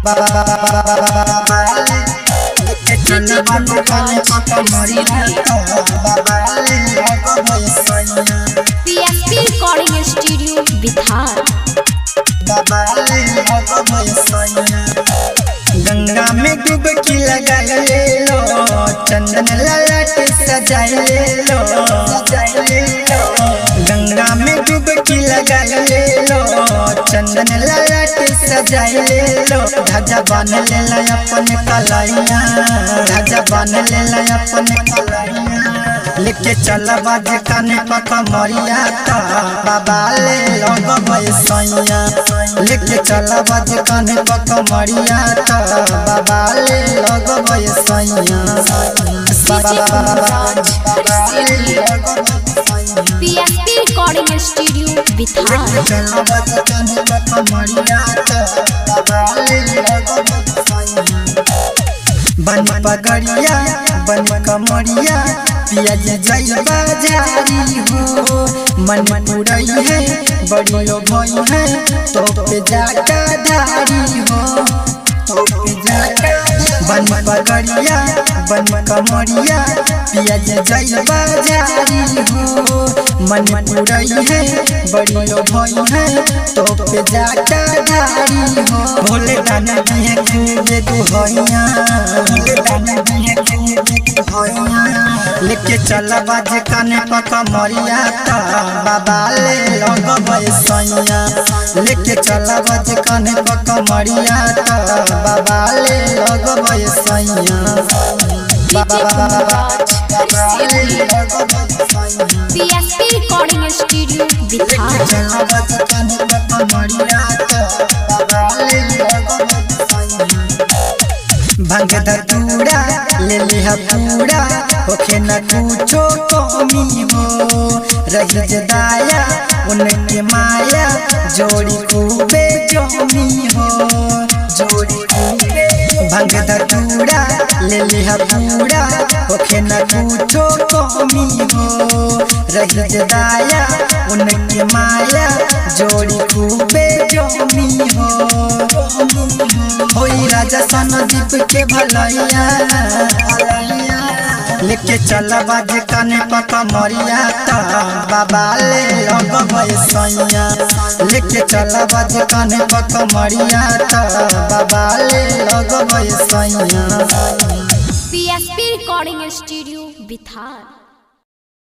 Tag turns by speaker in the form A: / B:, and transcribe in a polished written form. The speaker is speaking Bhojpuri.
A: PSP Recording Studio Bihar.
B: Ganga में डुबकी लगा ले लो, चंदन ललाट सजा ले लो। गंगा में डुबकी लगा ले लो, चंदन ललाट सजा ले लो। ध्वजा बांध ले ला अपन कलाइया, ध्वजा बांध ले ला अपन कलाइया। लेके चल बाज काने पका मरिया ता बाबा ले लोग भैसैया। लेके चल बाज काने पका मरिया ता बाबा ले लोग भैसैया।
A: PSP Recording Studio Bihar.
B: चल बाज काने पका मरिया ता बाबा ले लोग भैसैया। बन पगड़िया बन कमरिया पिया जय बाजारी हो। मन पुरई है बड़ी लो भई है तो पे जाका धारी हो, तो पे जाका। बन पगड़िया बन कमरिया पिया जय बाजारी हो। मन पुरई है बड़ी लो भई है तो पे जाका धारी हो। भोले दाना दिए खूबे दुहैया, भोले दाना दिए खूबे दुहैया। लेके चल बाज काने पका मरिया ता बाबा ले लोग भैसैया। लेके चल बाज काने पका मरिया ता बाबा ले लोग भैसैया।
A: PSP Recording Studio Bihar.
B: चल बाज काने पका मरिया ता बाबा ले लोग भैसैया। भंग धतूरा ले लिहा पूरा होखे न कुछो कमी हो। रही जदाया उनके माया जोड़ी खूबे जमी हो, जोड़ी खूबे। भंग धतूरा ले लिहा पूरा होखे न कुछो कमी हो। रही जदाया उनके माया जोड़ी खूबे जमी हो। होई राजा सनदीप के भलैया। लेके चल बाज काने पका मरिया ता बाबा ले लोग भैसैया। लेके चल बाज काने पका मरिया ता बाबा ले लोग भैसैया।
A: PSP Recording Studio Bihar.